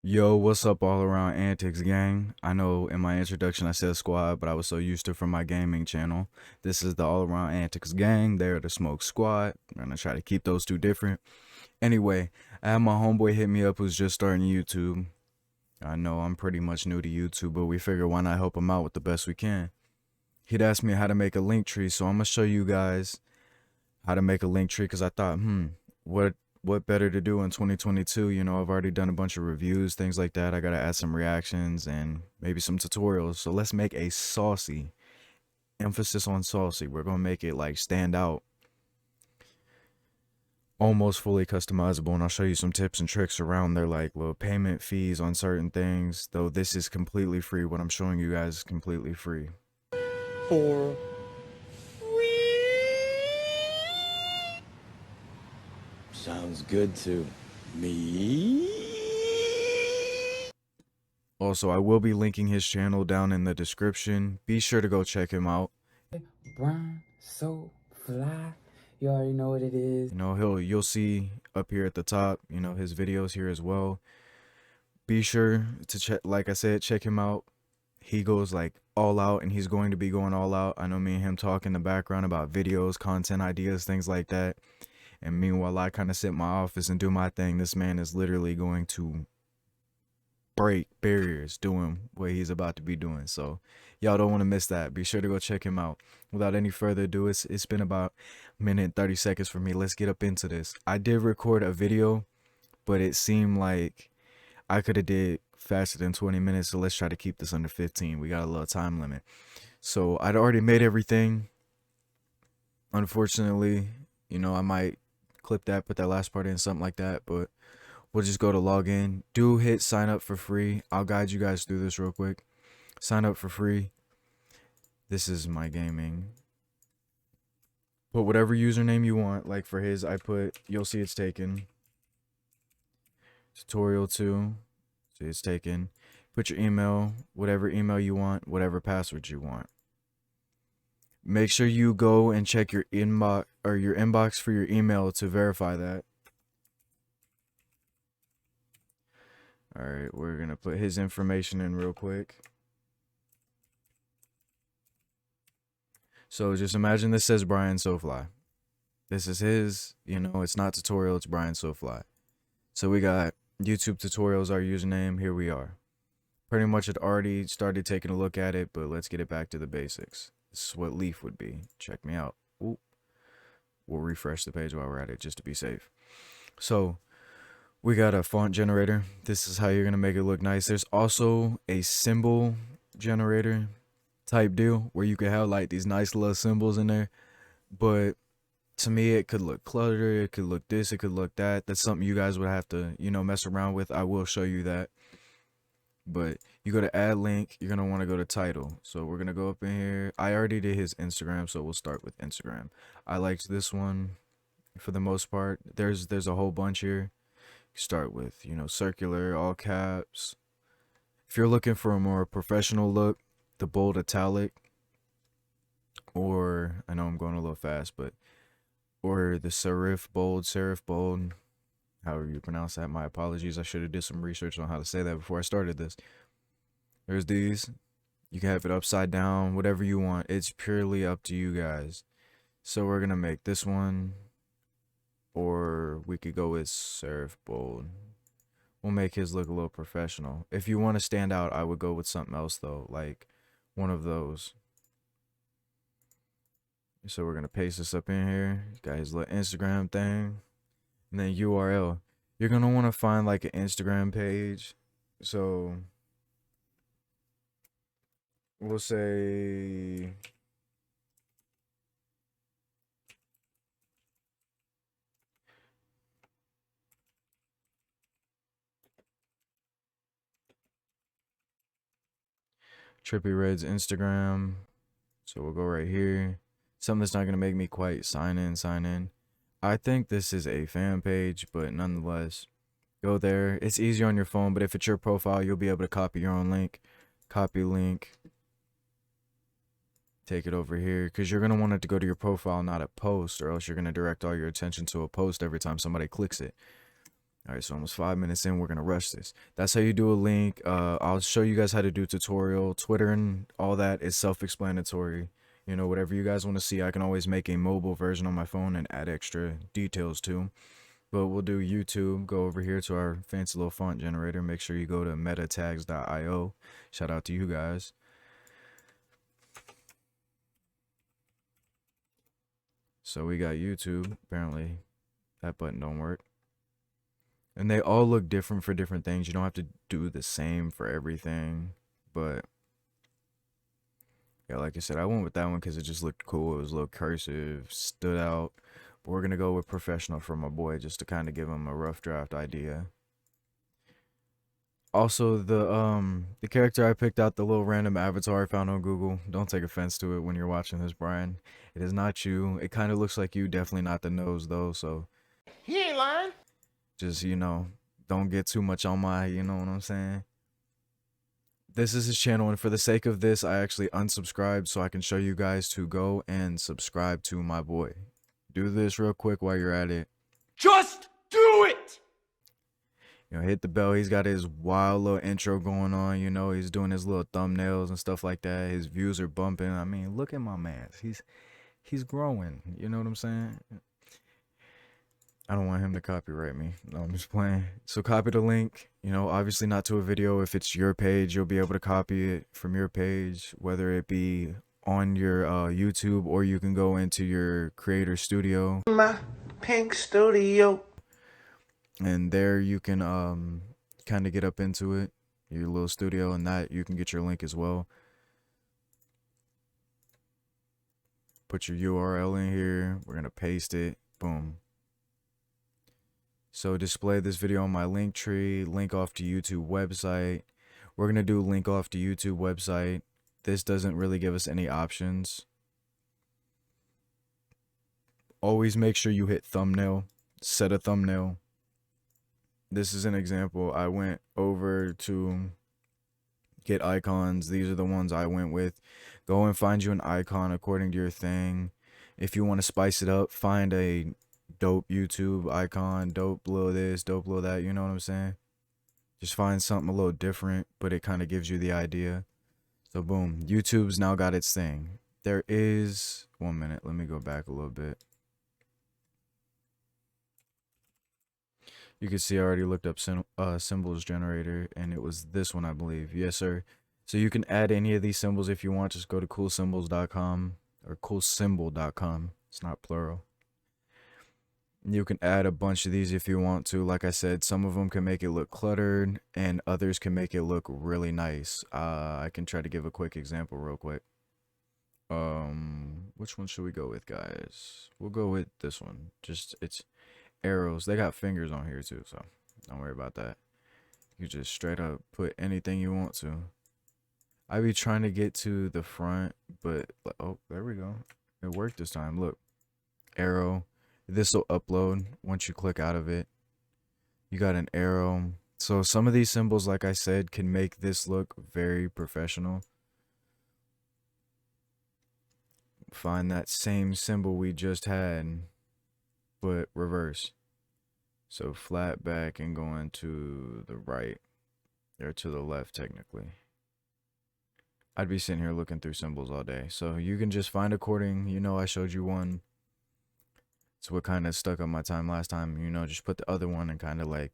Yo, what's up, all around antics gang? I know in my introduction I said squad, but I was so used to from my gaming channel. This is the all around antics gang. They're the smoke squad. I'm gonna try to keep those two different. Anyway, I had my homeboy hit me up who's just starting YouTube. I know I'm pretty much new to YouTube, but we figure why not help him out with the best we can. He'd asked me how to make a link tree, so I'm gonna show you guys how to make a link tree because I thought, what better to do in 2022? You know, I've already done a bunch of reviews, things like that. I gotta add some reactions and maybe some tutorials. So let's make a saucy, emphasis on saucy. We're gonna make it like stand out, almost fully customizable, and I'll show you some tips and tricks around their like little payment fees on certain things. Though this is completely free. What I'm showing you guys is completely free. For sounds good to me. Also, I will be linking his channel down in the description. Be sure to go check him out. Brian, so fly. You already know what it is. You know, you'll see up here at the top, you know, his videos here as well. Be sure to check, like I said, check him out. He goes like all out, and he's going to be going all out. I know me and him talk in the background about videos, content ideas, things like that. And meanwhile, I kind of sit in my office and do my thing. This man is literally going to break barriers doing what he's about to be doing. So y'all don't want to miss that. Be sure to go check him out. Without any further ado, it's been about a minute and 30 seconds for me. Let's get up into this. I did record a video, but it seemed like I could have did faster than 20 minutes. So let's try to keep this under 15. We got a little time limit. So I'd already made everything. Unfortunately, you know, I might clip that, put that last part in, something like that, but we'll just go to login. Do hit sign up for free. I'll guide you guys through this real quick. Sign up for free. This is my gaming. Put whatever username you want. Like for his, I put, you'll see it's taken. Tutorial 2. See it's taken. Put your email, whatever email you want, whatever password you want. Make sure you go and check your inbox for your email to verify that. Alright, we're gonna put his information in real quick. So just imagine this says Brian SoFly. This is his, you know, it's not tutorial, it's Brian SoFly. So we got YouTube tutorials, our username, here we are. Pretty much had already started taking a look at it, but let's get it back to the basics. This is what Leaf would be. Check me out. Ooh. We'll refresh the page while we're at it just to be safe. So we got a font generator. This is how you're going to make it look nice. There's also a symbol generator type deal where you can have like these nice little symbols in there. But to me, it could look cluttered. It could look this. It could look that. That's something you guys would have to, you know, mess around with. I will show you that. But you go to add link. You're going to want to go to title. So we're going to go up in here. I already did his Instagram, so we'll start with Instagram. I liked this one for the most part. There's a whole bunch here. Start with, you know, circular, all caps. If you're looking for a more professional look, the bold italic, or I know I'm going a little fast, but or the serif bold, however you pronounce that. My apologies. I should have did some research on how to say that before I started this. There's these. You can have it upside down, whatever you want. It's purely up to you guys. So we're gonna make this one, or we could go with serif bold. We'll make his look a little professional. If you want to stand out, I would go with something else though, like one of those. So we're gonna paste this up in here. Got his little Instagram thing, and then URL. You're gonna want to find like an Instagram page. So we'll say Trippy Red's Instagram. So we'll go right here. Something that's not going to make me quite sign in. I think this is a fan page, but nonetheless, go there. It's easier on your phone, but if it's your profile, you'll be able to copy your own link. Copy link. take it over here, because you're going to want it to go to your profile, not a post, or else you're going to direct all your attention to a post every time somebody clicks it. All right, so almost 5 minutes in, we're going to rush this. That's how you do a link. I'll show you guys how to do tutorial. Twitter and all that is self-explanatory. You know, whatever you guys want to see, I can always make a mobile version on my phone and add extra details too. But we'll do YouTube. Go over here to our fancy little font generator. Make sure you go to metatags.io. Shout out to you guys. So we got YouTube. Apparently that button don't work. And they all look different for different things. You don't have to do the same for everything. But yeah, like I said, I went with that one because it just looked cool. It was a little cursive, stood out. But we're going to go with professional for my boy just to kind of give him a rough draft idea. Also, the character I picked out, the little random avatar I found on Google, don't take offense to it when you're watching this, Brian. It is not you. It kind of looks like you, definitely not the nose though, so He ain't lying. just, you know, don't get too much on my, you know what I'm saying? This is his channel, and for the sake of this, I actually unsubscribed so I can show you guys to go and subscribe to my boy. Do this real quick while you're at it. Just do it! You know, hit the bell. He's got his wild little intro going on. You know, he's doing his little thumbnails and stuff like that. His views are bumping. I mean, look at my man. He's growing. You know what I'm saying? I don't want him to copyright me. No, I'm just playing. So copy the link. You know, obviously not to a video. If it's your page, you'll be able to copy it from your page, whether it be on your YouTube, or you can go into your creator studio. My pink studio. And there you can kind of get up into it, your little studio, and that you can get your link as well. Put your URL in here. We're gonna paste it. Boom. So display this video on my Linktree, link off to YouTube website. We're gonna do link off to YouTube website. This doesn't really give us any options. Always make sure you hit thumbnail, set a thumbnail. This is an example. I went over to get icons. These are the ones I went with. Go and find you an icon according to your thing. If you want to spice it up, find a dope YouTube icon, dope little this, dope little that, you know what I'm saying? Just find something a little different, but it kind of gives you the idea. So boom, YouTube's now got its thing. There is, 1 minute, let me go back a little bit. You can see I already looked up symbols generator, and it was this one, I believe. Yes, sir. So you can add any of these symbols if you want. Just go to coolsymbols.com or coolsymbol.com. It's not plural. You can add a bunch of these if you want to. Like I said, some of them can make it look cluttered, and others can make it look really nice. I can try to give a quick example real quick. Which one should we go with, guys? We'll go with this one. Just, it's arrows. They got fingers on here too, so don't worry about that. You just straight up put anything you want to. I be trying to get to the front, but oh, there we go. It worked this time. Look, arrow. This will upload once you click out of it. You got an arrow. So some of these symbols, like I said, can make this look very professional. Find that same symbol we just had, but reverse. So flat back and going to the right, or to the left technically. I'd be sitting here looking through symbols all day. So you can just find according, you know, I showed you one. It's what kind of stuck on my time last time, you know, just put the other one and kind of like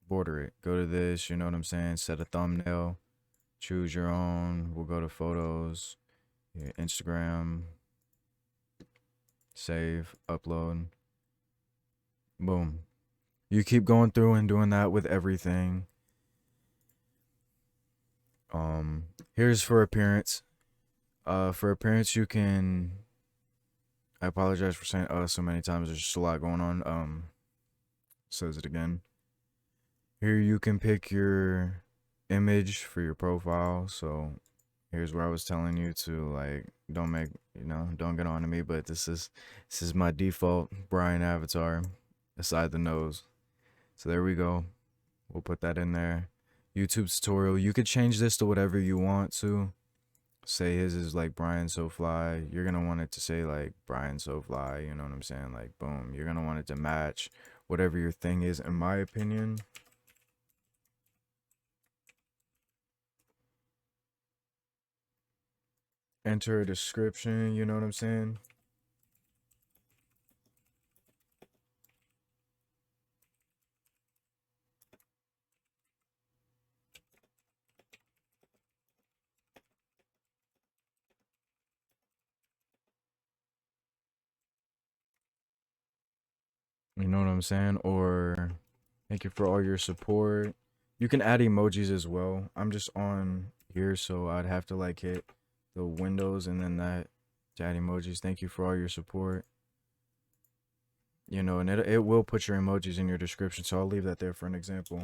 border it. Go to this, you know what I'm saying? Set a thumbnail, choose your own. We'll go to photos, yeah, Instagram, save, upload. Boom. You keep going through and doing that with everything. Here's for appearance. For appearance, you can, I apologize for saying so many times. There's just a lot going on. Says it again. Here you can pick your image for your profile. So here's where I was telling you to, like, don't make, you know, don't get on to me, but this is my default Brian avatar aside the nose. So there we go. We'll put that in there. YouTube tutorial. You could change this to whatever you want to. say his is like Brian So Fly, you're gonna want it to say like Brian So Fly, you know what I'm saying? Like boom, you're gonna want it to match whatever your thing is, in my opinion. Enter a description, you know what I'm saying? You know what I'm saying? Or thank you for all your support. You can add emojis as well. I'm just on here, so I'd have to like hit the windows and then that to add emojis. Thank you for all your support. You know, and it will put your emojis in your description, so I'll leave that there for an example.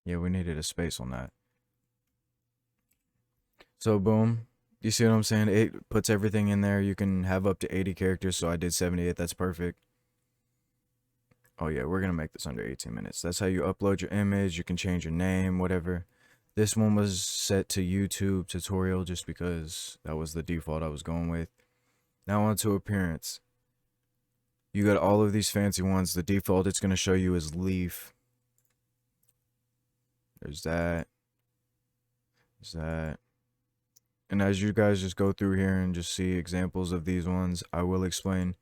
Yeah, we needed a space on that. So boom. You see what I'm saying? It puts everything in there. You can have up to 80 characters, so I did 78. That's perfect. Oh yeah, we're gonna make this under 18 minutes. That's how you upload your image. You can change your name, whatever. This one was set to YouTube tutorial just because that was the default I was going with. Now on to appearance. You got all of these fancy ones. The default it's gonna show you is leaf. There's that. There's that. And as you guys just go through here and just see examples of these ones, I will explain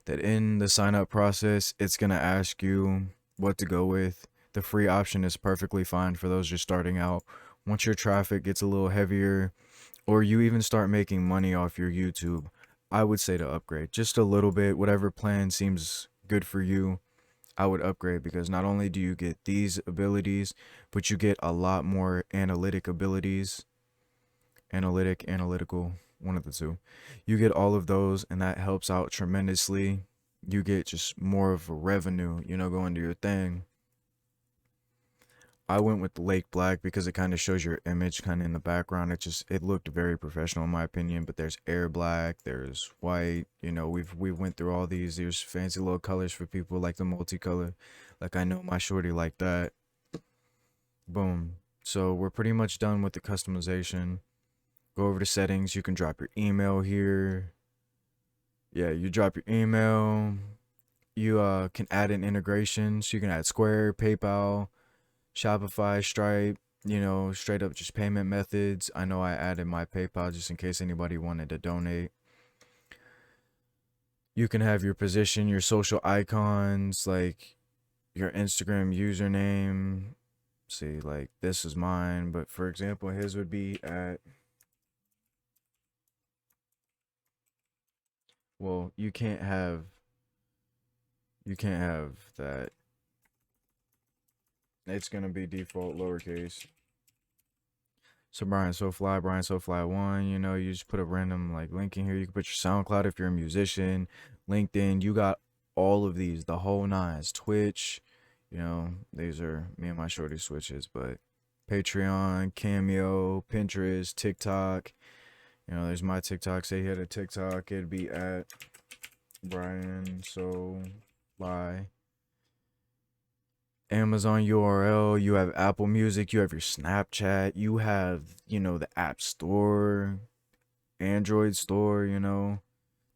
that in the sign up process, it's going to ask you what to go with. The free option is perfectly fine for those just starting out. Once your traffic gets a little heavier, or you even start making money off your YouTube, I would say to upgrade just a little bit. Whatever plan seems good for you, I would upgrade, because not only do you get these abilities, but you get a lot more analytic abilities. Analytical, one of the two. You get all of those, and that helps out tremendously. You get just more of a revenue, you know, going to your thing. I went with the Lake Black because it kind of shows your image kind of in the background. It looked very professional in my opinion. But there's Air Black, there's white. You know, we went through all these. There's fancy little colors for people like the multicolor. Like I know my shorty like that. Boom. So we're pretty much done with the customization. Go over to settings. You can drop your email here. Yeah, you drop your email. You can add an integration. So you can add Square, PayPal, Shopify, Stripe, you know, straight up just payment methods. I know I added my PayPal just in case anybody wanted to donate. You can have your position, your social icons, like your Instagram username. See, like this is mine, but for example, his would be at, well, you can't have that. It's gonna be default lowercase. So Brian So Fly 1, you know, you just put a random like link in here. You can put your SoundCloud if you're a musician, LinkedIn, you got all of these, the whole nines, Twitch, you know, these are me and my shorty switches, but Patreon, Cameo, Pinterest, TikTok, you know, there's my TikTok. Say he had a TikTok, it'd be at Brian So Fly. Amazon URL, you have Apple Music, you have your Snapchat, you have, you know, the App Store, Android Store, you know,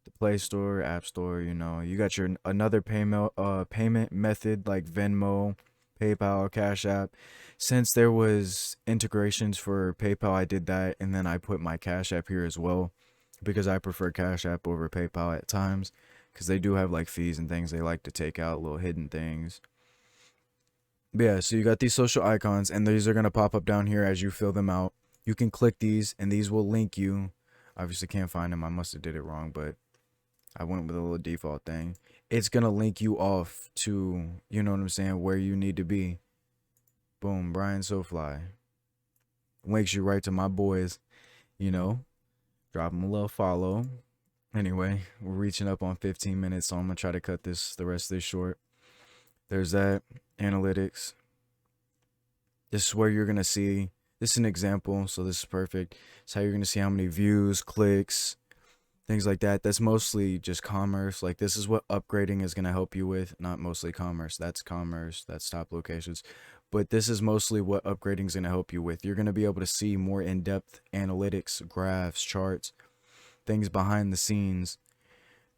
the Play Store, App Store, you know. You got your another payment method like Venmo, PayPal, Cash App. Since there was integrations for PayPal, I did that, and then I put my Cash App here as well because I prefer Cash App over PayPal at times, because they do have like fees and things they like to take out, little hidden things. But yeah, so you got these social icons, and these are going to pop up down here as you fill them out. You can click these, and these will link you. Obviously can't find them. I must have did it wrong, but I went with a little default thing. It's going to link you off to, you know what I'm saying, where you need to be. Boom, Brian So Fly. Links you right to my boys, you know. Drop them a little follow. Anyway, we're reaching up on 15 minutes, so I'm going to try to cut the rest of this short. There's that. Analytics. This is where you're going to see, this is an example, so this is perfect. It's how you're going to see how many views, clicks, things like that. That's mostly just commerce. Like this is what upgrading is going to help you with, not mostly commerce. That's commerce, that's top locations. But this is mostly what upgrading is going to help you with. You're going to be able to see more in-depth analytics, graphs, charts, things behind the scenes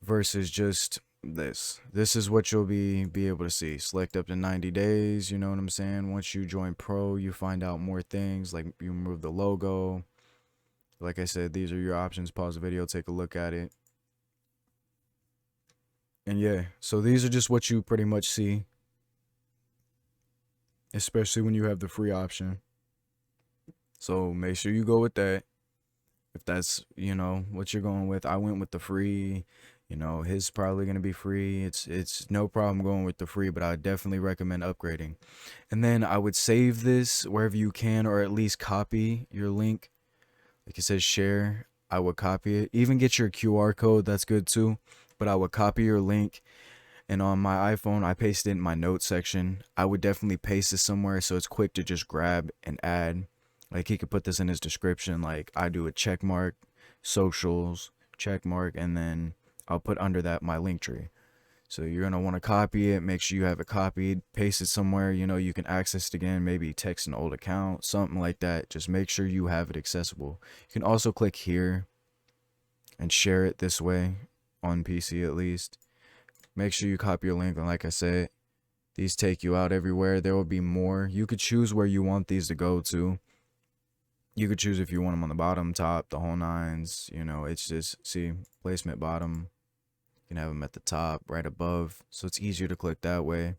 versus just this. This is what you'll be able to see. Select up to 90 days, you know what I'm saying? Once you join pro, you find out more things, like you remove the logo. Like I said, these are your options. Pause the video, take a look at it. And yeah, so these are just what you pretty much see, especially when you have the free option. So make sure you go with that. If that's, you know, what you're going with. I went with the free. You know, his probably going to be free. It's no problem going with the free, but I definitely recommend upgrading. And then I would save this wherever you can, or at least copy your link. Like it says share, I would copy it. Even get your QR code, that's good too. But I would copy your link, and on my iPhone, I paste it in my notes section. I would definitely paste it somewhere so it's quick to just grab and add. Like he could put this in his description, like I do a check mark, socials, check mark, and then I'll put under that my Linktree. So you're going to want to copy it, make sure you have it copied, paste it somewhere, you know, you can access it again, maybe text an old account, something like that. Just make sure you have it accessible. You can also click here and share it this way, on PC at least. Make sure you copy your link, and like I said, these take you out everywhere. There will be more. You could choose where you want these to go to. You could choose if you want them on the bottom, top, the whole nines, you know, it's just, see, placement bottom. You can have them at the top, right above, so it's easier to click that way.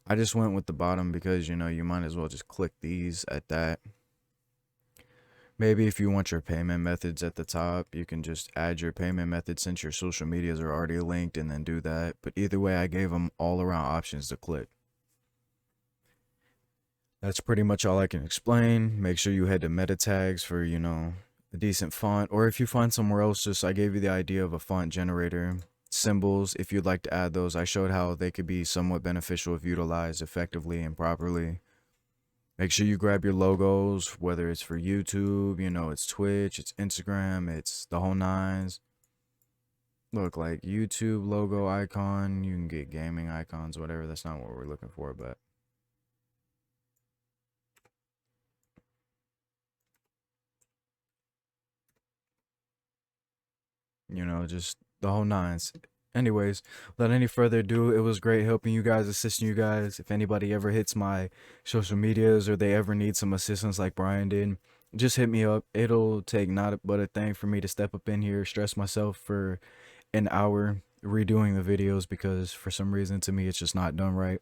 I just went with the bottom because, you know, you might as well just click these at that. Maybe if you want your payment methods at the top, you can just add your payment method since your social medias are already linked, and then do that. But either way, I gave them all around options to click. That's pretty much all I can explain. Make sure you head to meta tags for, you know, a decent font, or if you find somewhere else, just I gave you the idea of a font generator. Symbols, if you'd like to add those, I showed how they could be somewhat beneficial if utilized effectively and properly. Make sure you grab your logos, whether it's for YouTube, you know, it's Twitch, it's Instagram, it's the whole nines. Look, like YouTube logo icon, you can get gaming icons, whatever. That's not what we're looking for, but you know, just the whole nines. Anyways, without any further ado, it was great helping you guys, assisting you guys. If anybody ever hits my social medias or they ever need some assistance like Brian did, just hit me up. It'll take not but a thing for me to step up in here, stress myself for an hour redoing the videos because for some reason to me it's just not done right.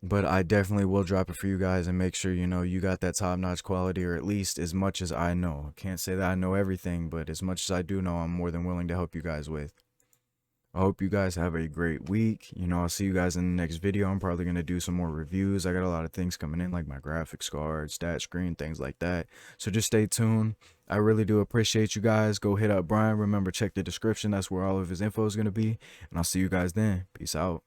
But I definitely will drop it for you guys and make sure, you know, you got that top-notch quality, or at least as much as I know. I can't say that I know everything, but as much as I do know, I'm more than willing to help you guys with. I hope you guys have a great week. You know, I'll see you guys in the next video. I'm probably going to do some more reviews. I got a lot of things coming in, like my graphics card, stat screen, things like that. So just stay tuned. I really do appreciate you guys. Go hit up Brian. Remember, check the description. That's where all of his info is going to be. And I'll see you guys then. Peace out.